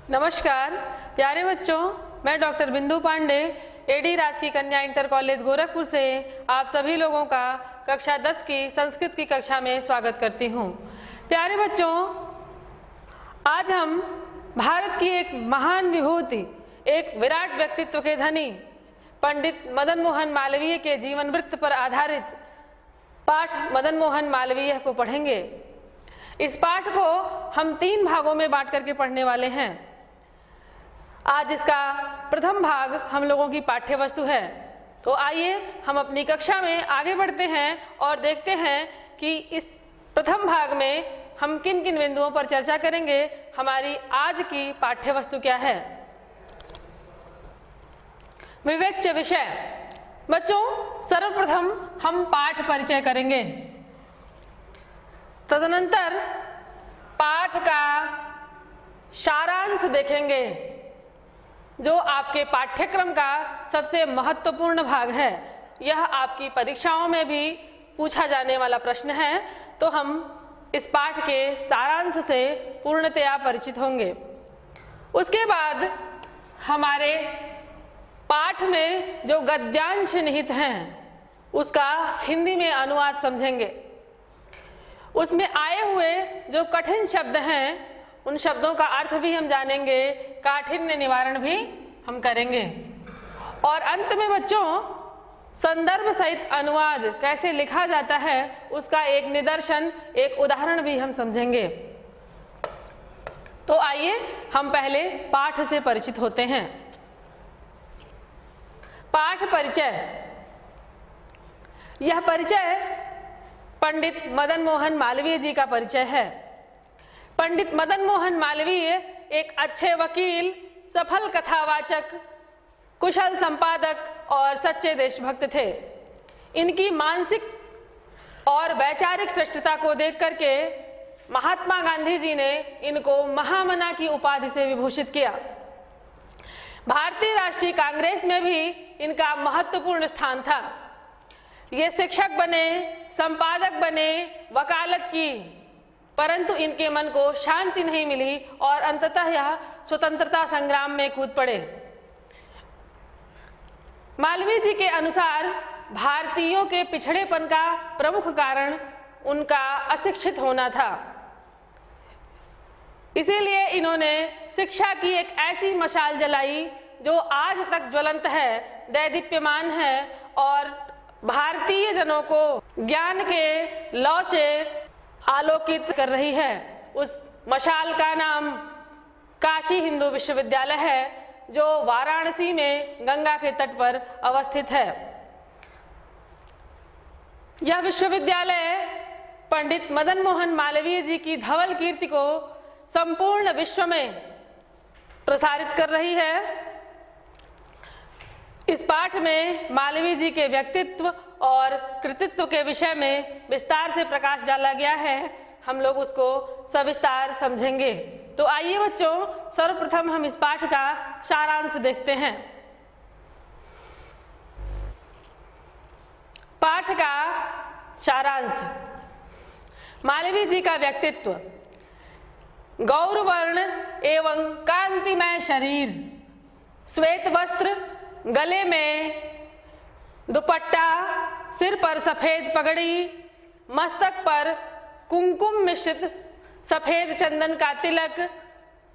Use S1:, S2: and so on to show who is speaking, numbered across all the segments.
S1: नमस्कार प्यारे बच्चों, मैं डॉक्टर बिंदु पांडे एडी राजकीय कन्या इंटर कॉलेज गोरखपुर से आप सभी लोगों का कक्षा 10 की संस्कृत की कक्षा में स्वागत करती हूँ। प्यारे बच्चों, आज हम भारत की एक महान विभूति, एक विराट व्यक्तित्व के धनी पंडित मदन मोहन मालवीय के जीवन वृत्त पर आधारित पाठ मदन मोहन मालवीय को पढ़ेंगे। इस पाठ को हम 3 भागों में बांट करके पढ़ने वाले हैं। आज इसका प्रथम भाग हम लोगों की पाठ्य वस्तु है। तो आइए हम अपनी कक्षा में आगे बढ़ते हैं और देखते हैं कि इस प्रथम भाग में हम किन किन बिंदुओं पर चर्चा करेंगे। हमारी आज की पाठ्य वस्तु क्या है? विवेच्य विषय। बच्चों, सर्वप्रथम हम पाठ परिचय करेंगे, तदनंतर पाठ का सारांश देखेंगे, जो आपके पाठ्यक्रम का सबसे महत्वपूर्ण भाग है। यह आपकी परीक्षाओं में भी पूछा जाने वाला प्रश्न है। तो हम इस पाठ के सारांश से पूर्णतया परिचित होंगे। उसके बाद हमारे पाठ में जो गद्यांश निहित हैं उसका हिंदी में अनुवाद समझेंगे। उसमें आए हुए जो कठिन शब्द हैं उन शब्दों का अर्थ भी हम जानेंगे, काठिन्य निवारण भी हम करेंगे। और अंत में बच्चों, संदर्भ सहित अनुवाद कैसे लिखा जाता है उसका एक निदर्शन, एक उदाहरण भी हम समझेंगे। तो आइए हम पहले पाठ से परिचित होते हैं। पाठ परिचय। यह परिचय पंडित मदन मोहन मालवीय जी का परिचय है। पंडित मदन मोहन मालवीय एक अच्छे वकील, सफल कथावाचक, कुशल संपादक और सच्चे देशभक्त थे। इनकी मानसिक और वैचारिक श्रेष्ठता को देख करके महात्मा गांधी जी ने इनको महामना की उपाधि से विभूषित किया। भारतीय राष्ट्रीय कांग्रेस में भी इनका महत्वपूर्ण स्थान था। ये शिक्षक बने, संपादक बने, वकालत की, परंतु इनके मन को शांति नहीं मिली और अंततः यह स्वतंत्रता संग्राम में कूद पड़े। मालवीय जी के अनुसार भारतीयों के पिछड़ेपन का प्रमुख कारण उनका अशिक्षित होना था। इसीलिए इन्होंने शिक्षा की एक ऐसी मशाल जलाई जो आज तक ज्वलंत है, दैदीप्यमान है और भारतीय जनों को ज्ञान के लौ से आलोकित कर रही है। उस मशाल का नाम काशी हिंदू विश्वविद्यालय है, जो वाराणसी में गंगा के तट पर अवस्थित है। यह विश्वविद्यालय पंडित मदन मोहन मालवीय जी की धवल कीर्ति को संपूर्ण विश्व में प्रसारित कर रही है। इस पाठ में मालवीय जी के व्यक्तित्व और कृतित्व के विषय में विस्तार से प्रकाश डाला गया है। हम लोग उसको सविस्तार समझेंगे। तो आइए बच्चों, सर्वप्रथम हम इस पाठ का सारांश देखते हैं। पाठ का सारांश। मालवीय जी का व्यक्तित्व। गौरवर्ण एवं कांतिमय शरीर, श्वेत वस्त्र, गले में दुपट्टा, सिर पर सफेद पगड़ी, मस्तक पर कुमकुम मिश्रित सफेद चंदन का तिलक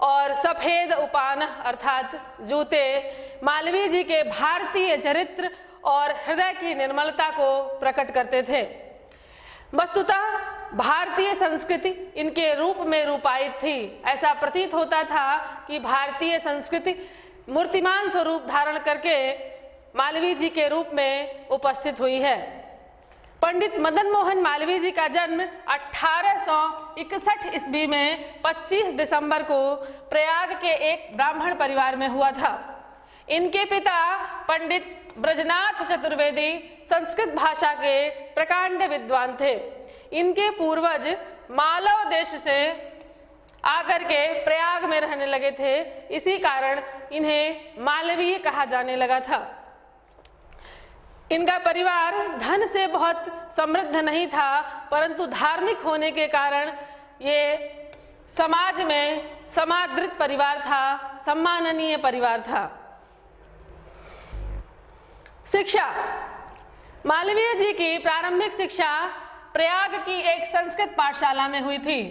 S1: और सफेद उपान अर्थात जूते मालवीय जी के भारतीय चरित्र और हृदय की निर्मलता को प्रकट करते थे। वस्तुतः भारतीय संस्कृति इनके रूप में रूपायित थी। ऐसा प्रतीत होता था कि भारतीय संस्कृति मूर्तिमान स्वरूप धारण करके मालवीय जी के रूप में उपस्थित हुई है। पंडित मदन मोहन मालवीय जी का जन्म 1861 ईस्वी में 25 दिसंबर को प्रयाग के एक ब्राह्मण परिवार में हुआ था। इनके पिता पंडित ब्रजनाथ चतुर्वेदी संस्कृत भाषा के प्रकांड विद्वान थे। इनके पूर्वज मालव देश से आकर के प्रयाग में रहने लगे थे, इसी कारण इन्हें मालवीय कहा जाने लगा था। इनका परिवार धन से बहुत समृद्ध नहीं था, परंतु धार्मिक होने के कारण ये समाज में समादृत परिवार था, सम्माननीय परिवार था। शिक्षा। मालवीय जी की प्रारंभिक शिक्षा प्रयाग की एक संस्कृत पाठशाला में हुई थी।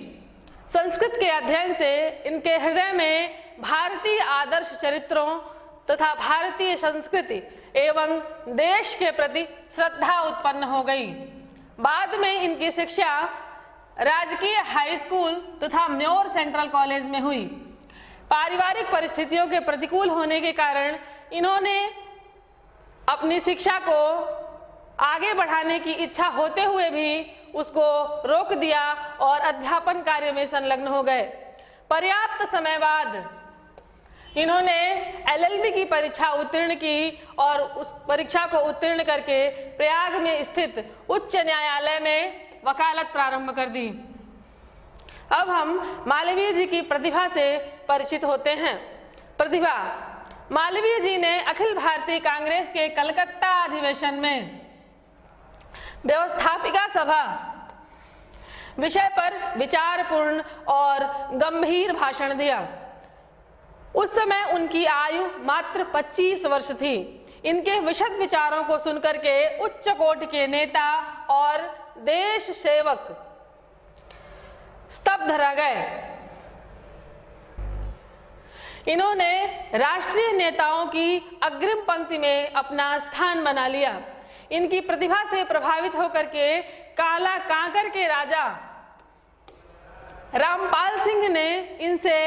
S1: संस्कृत के अध्ययन से इनके हृदय में भारतीय आदर्श चरित्रों तथा भारतीय संस्कृति एवं देश के प्रति श्रद्धा उत्पन्न हो गई। बाद में इनकी शिक्षा राजकीय हाई स्कूल तथा म्योर सेंट्रल कॉलेज में हुई। पारिवारिक परिस्थितियों के प्रतिकूल होने के कारण इन्होंने अपनी शिक्षा को आगे बढ़ाने की इच्छा होते हुए भी उसको रोक दिया और अध्यापन कार्य में संलग्न हो गए। पर्याप्त समय बाद इन्होंने LLB की परीक्षा उत्तीर्ण की और उस परीक्षा को उत्तीर्ण करके प्रयाग में स्थित उच्च न्यायालय में वकालत प्रारंभ कर दी। अब हम मालवीय जी की प्रतिभा से परिचित होते हैं। प्रतिभा। मालवीय जी ने अखिल भारतीय कांग्रेस के कलकत्ता अधिवेशन में व्यवस्थापिका सभा विषय पर विचारपूर्ण और गंभीर भाषण दिया। उस समय उनकी आयु मात्र 25 वर्ष थी। इनके विशद विचारों को सुनकर के उच्च कोटि के नेता और देश सेवक स्तब्ध रह गए। इन्होंने राष्ट्रीय नेताओं की अग्रिम पंक्ति में अपना स्थान बना लिया। इनकी प्रतिभा से प्रभावित होकर के काला कांकर के राजा रामपाल सिंह ने इनसे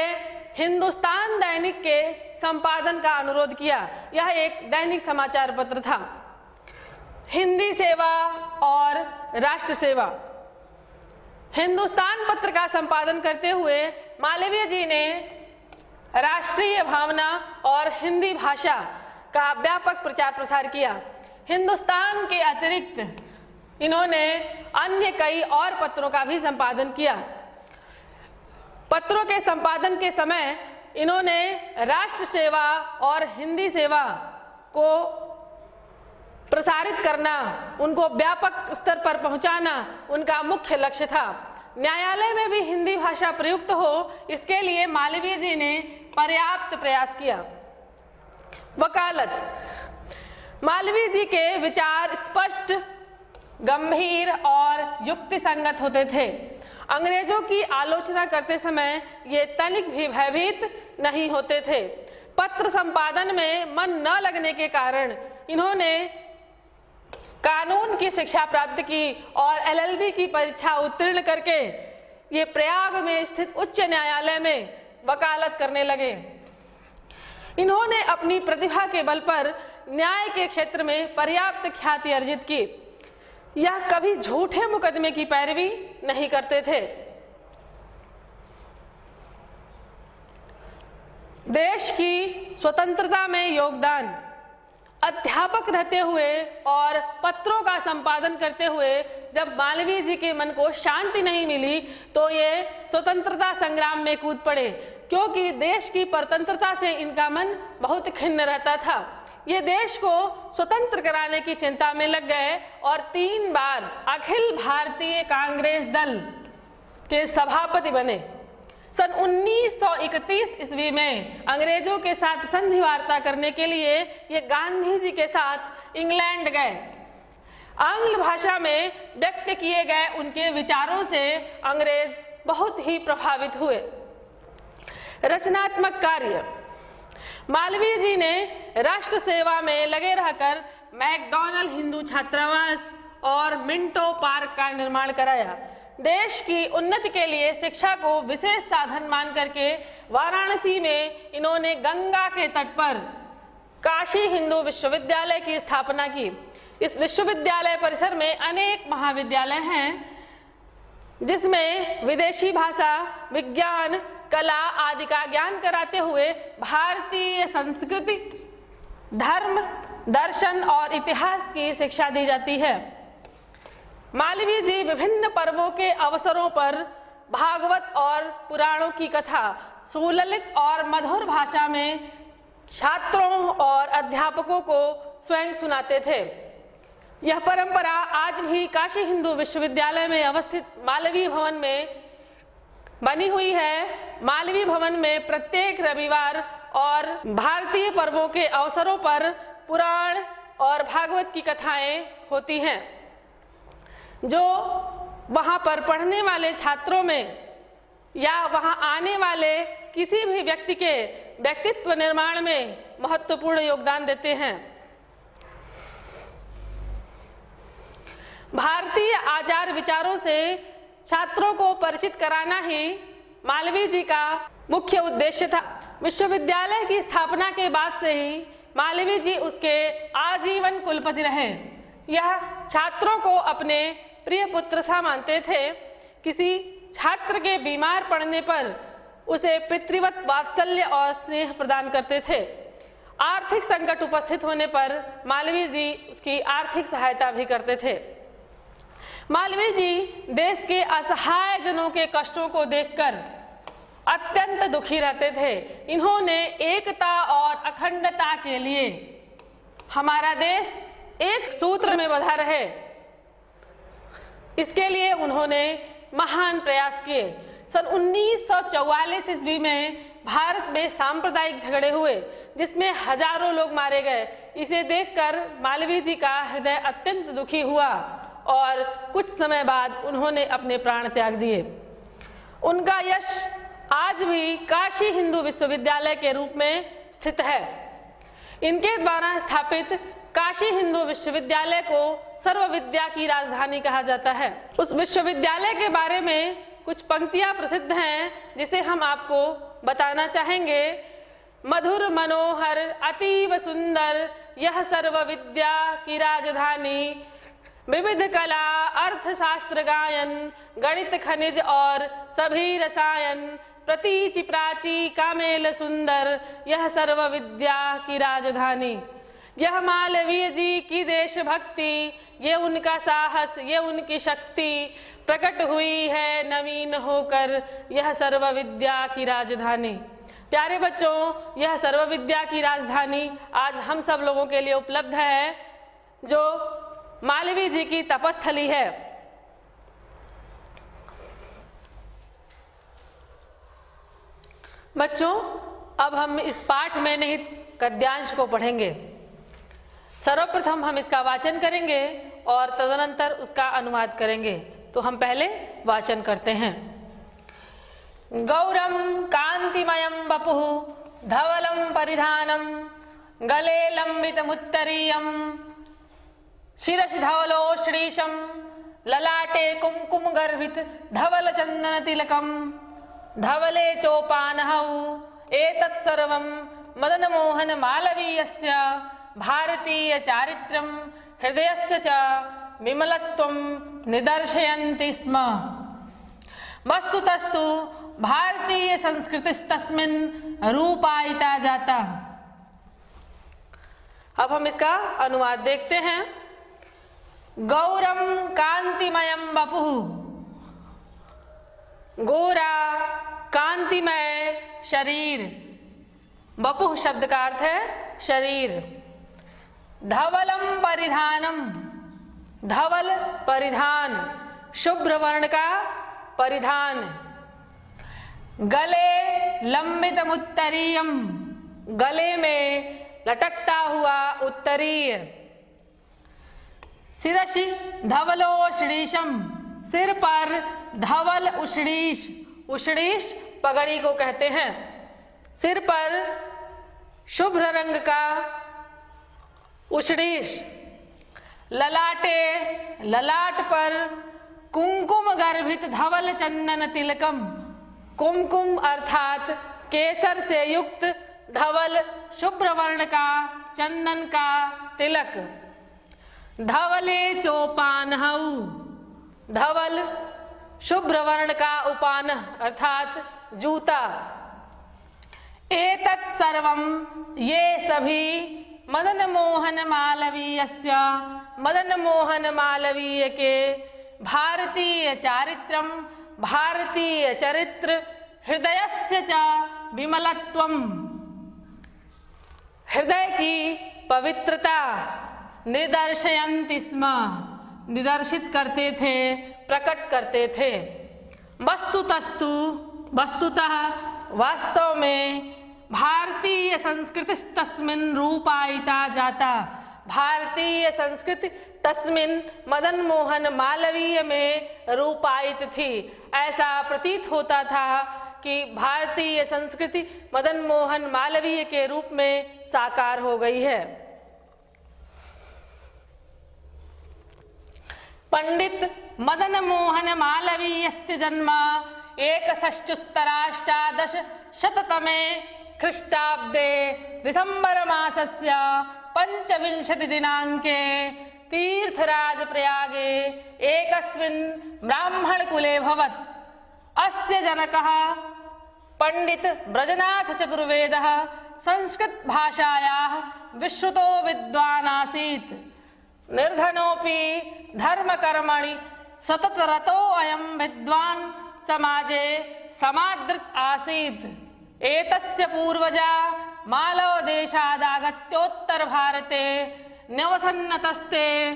S1: हिंदुस्तान दैनिक के संपादन का अनुरोध किया। यह एक दैनिक समाचार पत्र था। हिंदी सेवा और राष्ट्र सेवा। हिंदुस्तान पत्र का संपादन करते हुए मालवीय जी ने राष्ट्रीय भावना और हिंदी भाषा का व्यापक प्रचार प्रसार किया। हिंदुस्तान के अतिरिक्त इन्होंने अन्य कई और पत्रों का भी संपादन किया। पत्रों के संपादन के समय इन्होंने राष्ट्र सेवा और हिंदी सेवा को प्रसारित करना, उनको व्यापक स्तर पर पहुंचाना उनका मुख्य लक्ष्य था। न्यायालय में भी हिंदी भाषा प्रयुक्त हो, इसके लिए मालवीय जी ने पर्याप्त प्रयास किया। वकालत। मालवीय जी के विचार स्पष्ट, गंभीर और युक्तिसंगत होते थे। अंग्रेजों की आलोचना करते समय ये तनिक भी भयभीत नहीं होते थे। पत्र संपादन में मन न लगने के कारण इन्होंने कानून की शिक्षा प्राप्त की और LLB की परीक्षा उत्तीर्ण करके ये प्रयाग में स्थित उच्च न्यायालय में वकालत करने लगे। इन्होंने अपनी प्रतिभा के बल पर न्याय के क्षेत्र में पर्याप्त ख्याति अर्जित की। यह कभी झूठे मुकदमे की पैरवी नहीं करते थे। देश की स्वतंत्रता में योगदान। अध्यापक रहते हुए और पत्रों का संपादन करते हुए जब मालवीय जी के मन को शांति नहीं मिली तो ये स्वतंत्रता संग्राम में कूद पड़े, क्योंकि देश की परतंत्रता से इनका मन बहुत खिन्न रहता था। ये देश को स्वतंत्र कराने की चिंता में लग गए और 3 बार अखिल भारतीय कांग्रेस दल के सभापति बने। सन 1931 ईस्वी में अंग्रेजों के साथ संधि वार्ता करने के लिए ये गांधी जी के साथ इंग्लैंड गए। आंग्ल भाषा में व्यक्त किए गए उनके विचारों से अंग्रेज बहुत ही प्रभावित हुए। रचनात्मक कार्य। मालवीय जी ने राष्ट्र सेवा में लगे रहकर मैकडॉनल्ड हिंदू छात्रावास और मिंटो पार्क का निर्माण कराया। देश की उन्नति के लिए शिक्षा को विशेष साधन मान करके वाराणसी में इन्होंने गंगा के तट पर काशी हिंदू विश्वविद्यालय की स्थापना की। इस विश्वविद्यालय परिसर में अनेक महाविद्यालय हैं, जिसमें विदेशी भाषा, विज्ञान, कला आदि का ज्ञान कराते हुए भारतीय संस्कृति, धर्म, दर्शन और इतिहास की शिक्षा दी जाती है। मालवीय जी विभिन्न पर्वों के अवसरों पर भागवत और पुराणों की कथा सुललित और मधुर भाषा में छात्रों और अध्यापकों को स्वयं सुनाते थे। यह परंपरा आज भी काशी हिंदू विश्वविद्यालय में अवस्थित मालवीय भवन में बनी हुई है। मालवीय भवन में प्रत्येक रविवार और भारतीय पर्वों के अवसरों पर पुराण और भागवत की कथाएं होती हैं, जो वहां पर पढ़ने वाले छात्रों में या वहां आने वाले किसी भी व्यक्ति के व्यक्तित्व निर्माण में महत्वपूर्ण योगदान देते हैं। भारतीय आचार विचारों से छात्रों को परिचित कराना ही मालवीय जी का मुख्य उद्देश्य था। विश्वविद्यालय की स्थापना के बाद से ही मालवीय जी उसके आजीवन कुलपति रहे। यह छात्रों को अपने प्रिय पुत्र सा मानते थे। किसी छात्र के बीमार पड़ने पर उसे पितृवत वात्सल्य और स्नेह प्रदान करते थे। आर्थिक संकट उपस्थित होने पर मालवीय जी उसकी आर्थिक सहायता भी करते थे। मालवीय जी देश के असहाय जनों के कष्टों को देखकर अत्यंत दुखी रहते थे। इन्होंने एकता और अखंडता के लिए हमारा देश एक सूत्र में बंधा रहे, इसके लिए उन्होंने महान प्रयास किए। सन 1944 ईस्वी में भारत में सांप्रदायिक झगड़े हुए, जिसमें हजारों लोग मारे गए। इसे देखकर मालवीय जी का हृदय अत्यंत दुखी हुआ और कुछ समय बाद उन्होंने अपने प्राण त्याग दिए। उनका यश आज भी काशी हिंदू विश्वविद्यालय के रूप में स्थित है। इनके द्वारा स्थापित काशी हिंदू विश्वविद्यालय को सर्व विद्या की राजधानी कहा जाता है। उस विश्वविद्यालय के बारे में कुछ पंक्तियां प्रसिद्ध हैं, जिसे हम आपको बताना चाहेंगे। मधुर मनोहर अतीव सुंदर यह सर्व विद्या की राजधानी, विविध कला अर्थशास्त्र गायन गणित खनिज और सभी रसायन, प्रतीचि प्राची कामेल सुंदर यह सर्व विद्या की राजधानी। यह मालवीय जी की देशभक्ति, ये उनका साहस, ये उनकी शक्ति प्रकट हुई है नवीन होकर यह सर्व विद्या की राजधानी। प्यारे बच्चों, यह सर्व विद्या की राजधानी आज हम सब लोगों के लिए उपलब्ध है, जो मालवीय जी की तपस्थली है। बच्चों, अब हम इस पाठ में निहित गद्यांश को पढ़ेंगे। सर्वप्रथम हम इसका वाचन करेंगे और तदनंतर उसका अनुवाद करेंगे। तो हम पहले वाचन करते हैं। गौरम कांतिमयम वपुः धवलम परिधानम गले लंबितमुत्तरीयम शिरसि धवलो श्रीशम ललाटे कुमकुम गर्भित धवल चंदन तिलकम धवले चोपानहौ एतत् सर्वं मदन मोहन मालवीयस्य भारतीय चारित्रं हृदयस्य च विमलत्वं निदर्शयन्ति स्म। वस्तुतस्तु भारतीय संस्कृतिस्तस्मिन् रूपायिता जाता। अब हम इसका अनुवाद देखते हैं। गौरम कांतिमयम वपुः, गोरा कांतिमय शरीर, वपुः शब्द का अर्थ है शरीर। धवलम परिधानम, धवल परिधान, शुभ्र वर्ण का परिधान। गले लंबितम उत्तरीयम, गले में लटकता हुआ उत्तरीय। शिरसि धवलो श्रीशम, सिर पर धवल उषणीश, उषणीश पगड़ी को कहते हैं। सिर पर शुभ्र रंग का उषणीश। ललाटे, ललाट पर कुमकुम गर्भित धवल चंदन तिलकम, कुमकुम अर्थात केसर से युक्त धवल शुभ्र वर्ण का चंदन का तिलक। धवले चोपानहौ, धवल शुभ्र वर्ण का उपानह अर्थात जूता। एतत् सर्वम, ये सभी मदन मोहन मालवीयस्य, मदन मोहन मालवीय के भारतीय चारित्रम, भारतीय चरित्र, हृदयस्य च विमलत्वम, हृदय की पवित्रता, निदर्शयन्ति स्म, निदर्शित करते थे, प्रकट करते थे। वस्तुतस्तु, वस्तुतः वास्तव में भारतीय संस्कृति तस्मिन् रूपायिता जाता। भारतीय संस्कृति तस्मिन् मदन मोहन मालवीय में रूपायित थी। ऐसा प्रतीत होता था कि भारतीय संस्कृति मदन मोहन मालवीय के रूप में साकार हो गई है। पंडित मदन मोहन मालवीयस्य जन्म 1686 ख्रीष्टाब्दे दिसंबर मासस्य 25 दिनांके तीर्थराज प्रयागे एकस्मिन् ब्राह्मण कुले भवत्। अस्य जनकः पंडित ब्रजनाथ चतुर्वेदः संस्कृत भाषायाः विश्रुतो विद्वान् आसीत्। निर्धनोऽपि धर्मकर्मणि सततरतो अयं विद्वान् समाजे समादृत आसीत्। एतस्य पूर्वजा मालव देशादागत्योत्तर भारते न्यवसन्नतस्ते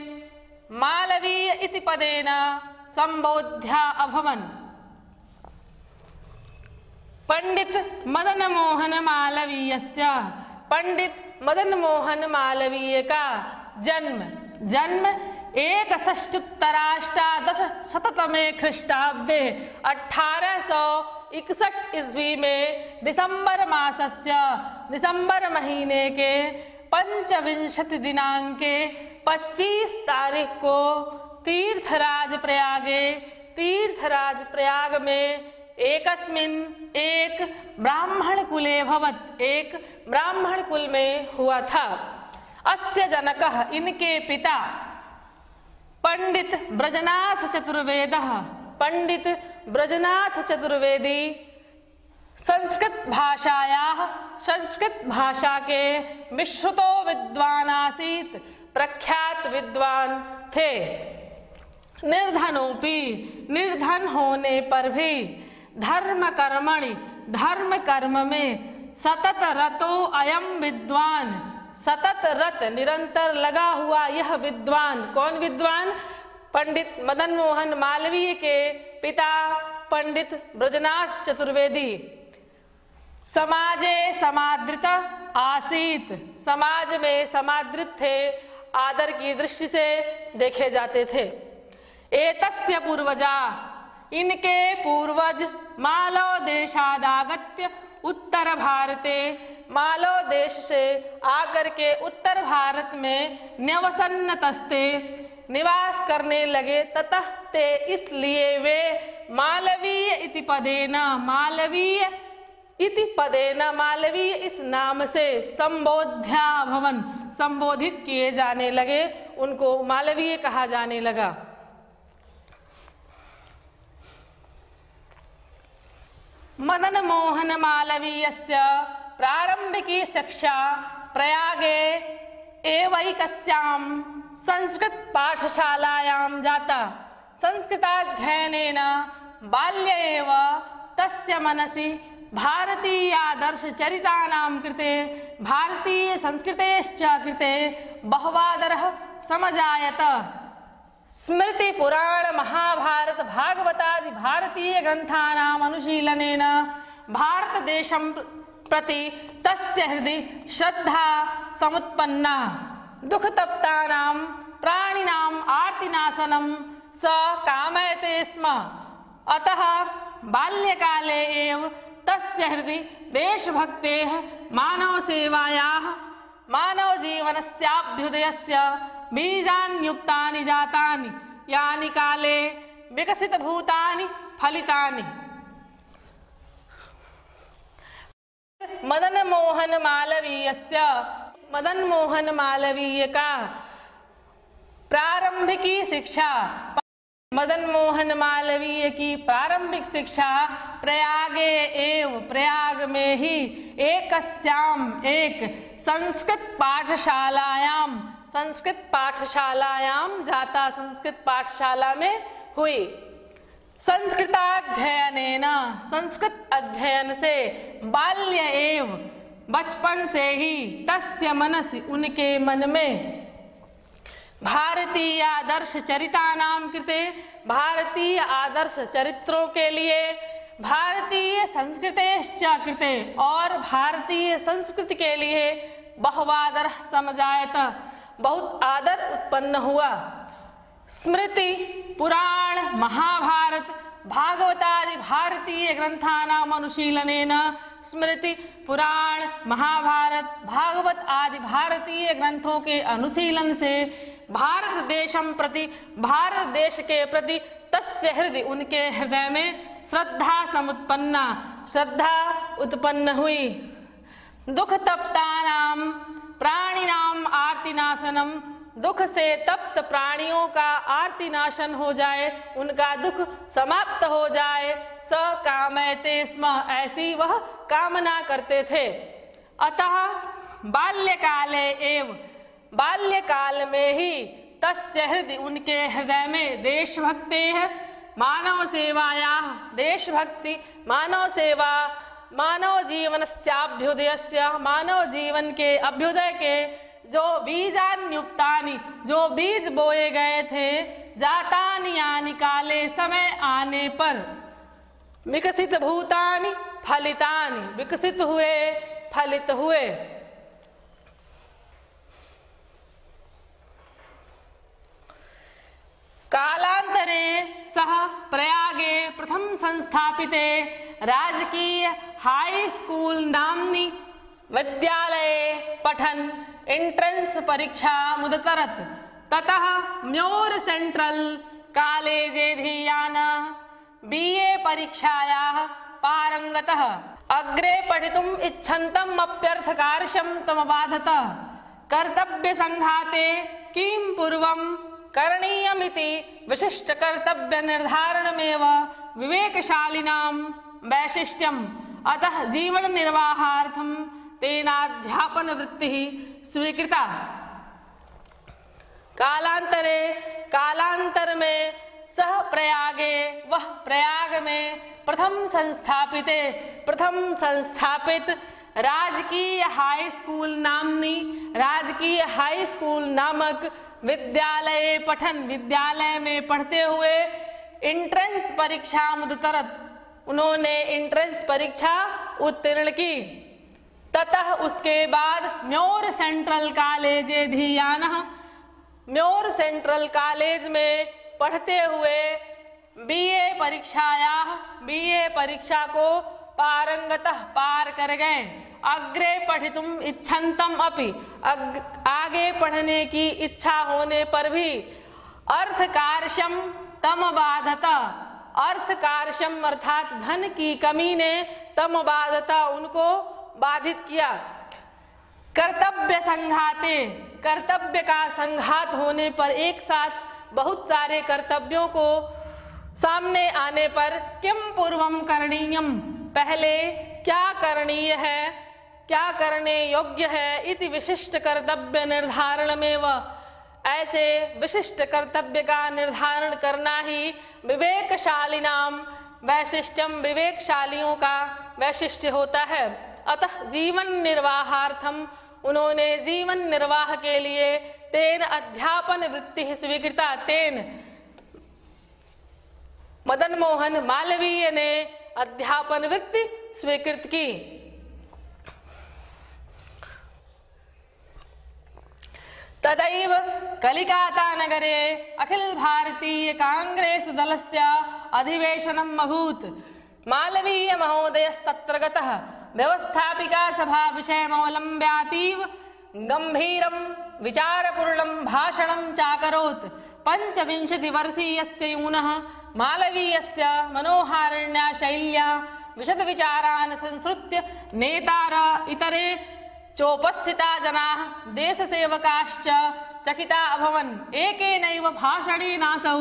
S1: मालवीय इति पदेन संबोध्या अभवन्। पंडित मदन मोहन मालवीयस्य पंडित मदन मोहन मालवीय का जन्म 1686 ख्रीष्टाब्दे 1861 ईस्वी में दिसंबर मासस्य दिसंबर महीने के 25 दिनांके 25 तारीख को तीर्थराज प्रयाग में एकस्मिन् एक ब्राह्मण कुले भवत्। एक ब्राह्मण कुल में हुआ था। अस्य जनकः इनके पिता पंडित ब्रजनाथ चतुर्वेदः पंडित ब्रजनाथ चतुर्वेदी संस्कृत भाषा के विश्रुतो विद्वान् आसीत्। प्रख्यात विद्वान थे। निर्धन होने पर भी धर्म कर्म में सतत रतो अयम विद्वान, सतत रत निरंतर लगा हुआ यह विद्वान। कौन विद्वान? पंडित मदन मोहन मालवीय के पिता पंडित ब्रजनाथ चतुर्वेदी। समाजे समादृत आसीत, समाज में समादृत थे, आदर की दृष्टि से देखे जाते थे। एतस्य पूर्वजा इनके पूर्वज मालव देशादागत्य उत्तर भारते, मालव देश से आकर के उत्तर भारत में न्यवसन्नतस्ते निवास करने लगे। ततः ते इसलिए वे मालवीय इति पदेन मालवीय इस नाम से संबोध्या भवन, संबोधित किए जाने लगे, उनको मालवीय कहा जाने लगा। मदन मोहन मालवीयस्य प्रारंभिकी शिक्षा प्रयागे एवैकस्यां संस्कृत पाठशालायां जाता। संस्कृताध्ययनेन बाल्य एव तस्य मनसि भारतीयादर्शचरितानां कृते, भारतीय संस्कृतेश्च कृते बहवादरः समजायत। स्मृति पुराण महाभारत भागवतादि भारतीय ग्रंथानाम् अनुशीलनेन भारत देशं प्रति तस्य हृदि श्रद्धा समुत्पन्ना। दुःखतप्तानां प्राणिनाम् आर्तिनाशनं स कामयते स्म। अतः बाल्यकाले एव तस्य हृदि देशभक्तेः, मानवसेवायाः, मानवजीवनस्याभ्युदयस्य बीजान्युक्तानि जातानि, यानि काले विकसितभूतानि फलितानि। मदन मोहन मालवीय का प्रारंभिकी शिक्षा, मदन मोहन मालवीय की प्रारंभिक शिक्षा प्रयाग में ही एक संस्कृत पाठशालायां जाता, संस्कृत पाठशाला में हुई। संस्कृताध्ययनेन, संस्कृत अध्ययन से बाल्य एव बचपन से ही तस्य मनसि उनके मन में भारतीय आदर्श चरितानां कृते, भारतीय आदर्श चरित्रों के लिए, भारतीय संस्कृतेश्च कृते, और भारतीय संस्कृति के लिए बहुवादर समजायत, बहुत आदर उत्पन्न हुआ। स्मृति पुराण महाभारत भागवतादि भारतीय ग्रंथानाम अनुशीलनेन, स्मृति पुराण महाभारत भागवत आदि भारतीय ग्रंथों के अनुशीलन से भारत देशम प्रति, भारत देश के प्रति, तस्य हृदय उनके हृदय में श्रद्धा समुत्पन्ना, श्रद्धा उत्पन्न हुई। दुख तप्तानाम प्राणिनाम आर्तिनाशनम, दुख से तप्त प्राणियों का आर्तिनाशन हो जाए, उनका दुख समाप्त हो जाए। स कामयते स्म, ऐसी वह कामना करते थे। अतः बाल्यकाले एव, बाल्यकाल में ही, तस्य हृदय उनके हृदय में, देशभक्ते है मानव सेवाया, देशभक्ति मानव सेवा, मानव जीवनस्याभ्युदयस्य, मानव जीवन के अभ्युदय के जो बीजान्युक्तानि, जो बीज बोए गए थे, जातानि यानि काले, समय आने पर, विकसित भूतानि फलितानि, विकसित हुए फलित हुए। कालांतरे सह प्रयागे प्रथम संस्थापिते राजकीय हाई स्कूल नाम्नि विद्यालये पठन एंट्रेंस परीक्षा मुदतरत, ततः म्योर सेंट्रल कॉलेजे धीयान बीए परीक्षायाः पारंगतः। अग्रे पठितुम् इच्छन्तम् अप्यर्थकार्षं तमबाधत। कर्तव्य संघाते किं पूर्वं करणीयमिति विशिष्ट कर्तव्य निर्धारणमेव विवेकशालिनां वैशिष्ट्यम्। अतः जीवन निर्वाहार्थं तेनाध्यापन वृत्तिः स्वीकृता। कालांतरे, कालांतर में, सह प्रयागे, वह प्रयाग में, प्रथम संस्थापिते, प्रथम संस्थापित, राजकीय हाई स्कूल नामनी, राजकीय हाई स्कूल नामक विद्यालय पठन, विद्यालय में पढ़ते हुए एंट्रेंस परीक्षा मुदतरत, उन्होंने एंट्रेंस परीक्षा उत्तीर्ण की। ततः उसके बाद म्योर सेंट्रल कॉलेज धीयानः, म्योर सेंट्रल कॉलेज में पढ़ते हुए बीए परीक्षाया, बीए परीक्षा को पारंगतः, पार कर गए। अग्रे पठितुम इच्छन्तम अपि, आगे पढ़ने की इच्छा होने पर भी, अर्थकार्षम तम बाधत, अर्थकार्षम अर्थात धन की कमी ने, तम बाधत उनको बाधित किया। कर्तव्य संघाते, कर्तव्य का संघात होने पर, एक साथ बहुत सारे कर्तव्यों को सामने आने पर, किम पूर्वम करणीयम, पहले क्या करणीय है, क्या करने योग्य है, इति विशिष्ट कर्तव्य निर्धारण में, ऐसे विशिष्ट कर्तव्य का निर्धारण करना ही विवेकशालिनाम वैशिष्ट्यम, विवेकशालियों का वैशिष्ट्य होता है। अतः जीवन निर्वाहार्थम, उन्होंने जीवन निर्वाह के लिए तेन अध्यापन वृत्ति स्वीकृता, तेन मदन मोहन मालवीय ने अध्यापन वृत्ति स्वीकृत की। तदैव कलिकाता नगरे अखिल भारतीय कांग्रेस दलस्य अधिवेशनम् अभूत्। मालवीय महोदयस्तत्र गतः व्यवस्थापिका सभा विषयमवलम्ब्यातीव गंभीरं विचारपूर्णं भाषणं चाकरोत्। 25 वर्षीयस्य यूनः मालवीयस्य मनोहारिण्या शैल्या विशद विचारान् संसृत्य नेतार इतरे चोपस्थिता जनाः देशसेवकाश्च चकिता अभवन्। एकेनैव भाषणेनासौ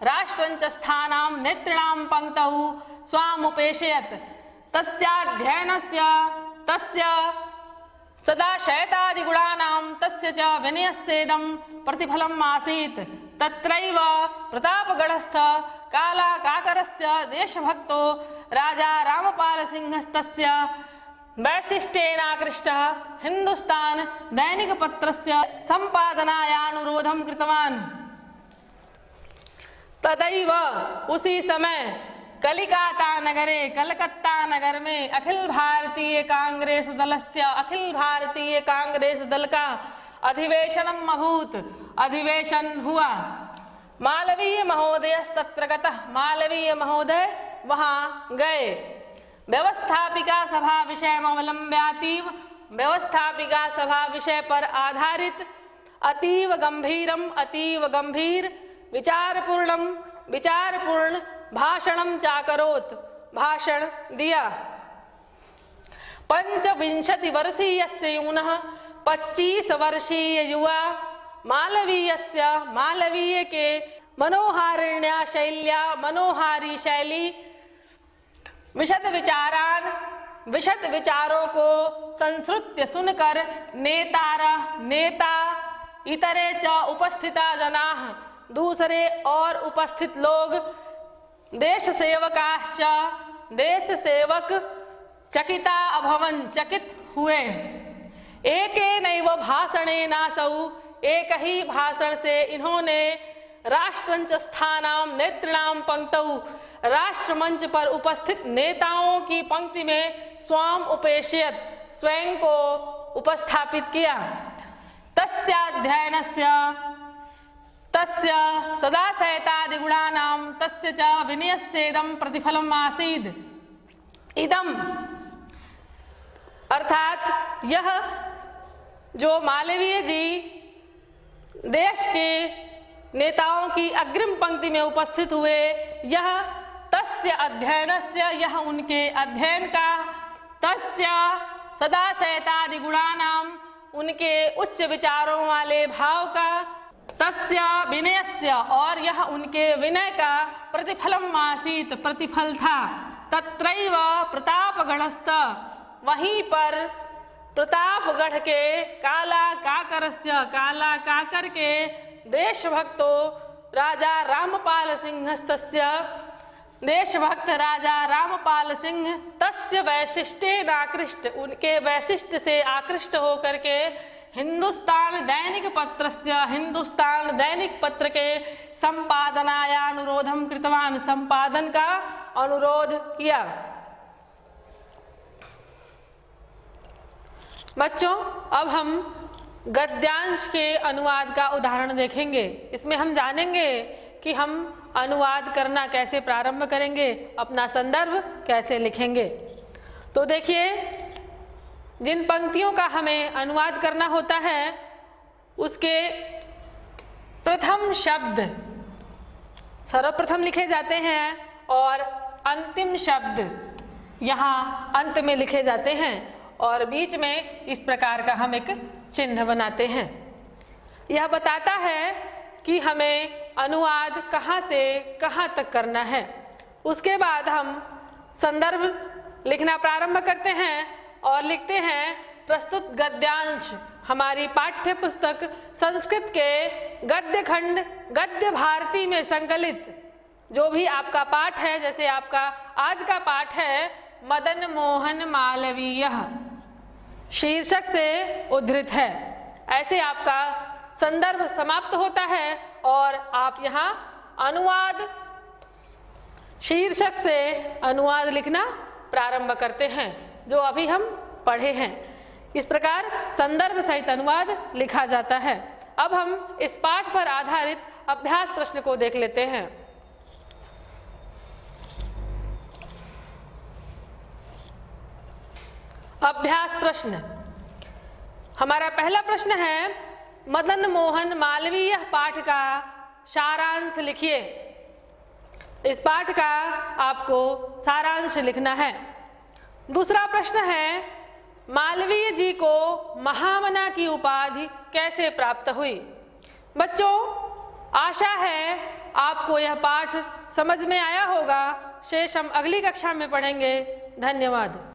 S1: राष्ट्रञ्च स्थानां नेतॄणां पङ्क्तौ स्वामुपेशयत्। तस्याध्ययनस्य तस्य सदाशयतादिगुणानां तस्य च विनयस्येदं प्रतिफलम् आसीत्। तत्रैव प्रतापगढ़स्थ कालाकाकरस्य देशभक्तो राजा रामपालसिंहस्तस्य वैशिष्ट्येनाकृष्टः हिन्दुस्तान दैनिक पत्रस्य संपादनायानुरोधं कृतवान्। तदैव उसी समय कलिकाता नगरे कलकत्ता नगर में अखिल भारतीय कांग्रेस दल का अधिवेशनम अभूत, अधिवेशन हुआ। मालवीय महोदयस्तत्र गतः, मालवीय महोदय वहां गए। व्यवस्थापिका सभा विषयमवलम्ब्यातीव, व्यवस्थापिका सभा विषय पर आधारित अतीव गंभीर विचारपूर्ण भाषणम चाकरोत, भाषण दिया। 25 वर्षीयस्य यूनः, 25 वर्षीय युवा मालवीय के मनोहारिण्या शैल्या, मनोहारी शैली विशद विचारों को संश्रुत्य सुनकर नेता इतरे च उपस्थिता जनाः, दूसरे और उपस्थित लोग देश सेवक चकिता अभवन, चकित हुए। एकेनैव भाषणेनासौ, एक ही भाषण से इन्होंने राष्ट्रंच स्थानाम नेतॄणाम पंक्तौ, राष्ट्रमंच पर उपस्थित नेताओं की पंक्ति में स्वाम उपेक्षयत, स्वयं को उपस्थापित किया। तस्य सदाशयतादिगुणानां तस्य च विनयस्येदं प्रतिफलम् आसीद। इदम अर्थात यह जो मालवीय जी देश के नेताओं की अग्रिम पंक्ति में उपस्थित हुए, यह तस्य अध्ययनस्य, यह उनके अध्ययन का, तस्य सदाशयतादि गुणानाम, उनके उच्च विचारों वाले भाव का, तस्य विनयस्य, और यह उनके विनय का प्रतिफलम आसीत, प्रतिफल था। तत्रैव प्रतापगढ़स्थ, वहीं पर प्रतापगढ़ के काला काकर के देशभक्तो राजा रामपाल सिंहस्तस्य, देशभक्त राजा रामपाल सिंह तस्य वैशिष्ट्येन आकृष्ट, उनके वैशिष्ट्य से आकृष्ट होकर के हिंदुस्तान दैनिक पत्र के संपादनाय अनुरोधम कृतवान, संपादन का अनुरोध किया। बच्चों, अब हम गद्यांश के अनुवाद का उदाहरण देखेंगे। इसमें हम जानेंगे कि हम अनुवाद करना कैसे प्रारंभ करेंगे, अपना संदर्भ कैसे लिखेंगे। तो देखिए, जिन पंक्तियों का हमें अनुवाद करना होता है उसके प्रथम शब्द सर्वप्रथम लिखे जाते हैं और अंतिम शब्द यहाँ अंत में लिखे जाते हैं, और बीच में इस प्रकार का हम एक चिन्ह बनाते हैं। यह बताता है कि हमें अनुवाद कहाँ से कहाँ तक करना है। उसके बाद हम संदर्भ लिखना प्रारंभ करते हैं और लिखते हैं प्रस्तुत गद्यांश हमारी पाठ्य पुस्तक संस्कृत के गद्य खंड गद्य भारती में संकलित जो भी आपका पाठ है, जैसे आपका आज का पाठ है मदन मोहन मालवीय शीर्षक से उद्धृत है। ऐसे आपका संदर्भ समाप्त होता है और आप यहाँ अनुवाद शीर्षक से अनुवाद लिखना प्रारंभ करते हैं, जो अभी हम पढ़े हैं। इस प्रकार संदर्भ सहित अनुवाद लिखा जाता है। अब हम इस पाठ पर आधारित अभ्यास प्रश्न को देख लेते हैं। अभ्यास प्रश्न, हमारा पहला प्रश्न है मदन मोहन मालवीय पाठ का सारांश लिखिए। इस पाठ का आपको सारांश लिखना है। दूसरा प्रश्न है मालवीय जी को महामना की उपाधि कैसे प्राप्त हुई। बच्चों, आशा है आपको यह पाठ समझ में आया होगा। शेष हम अगली कक्षा में पढ़ेंगे। धन्यवाद।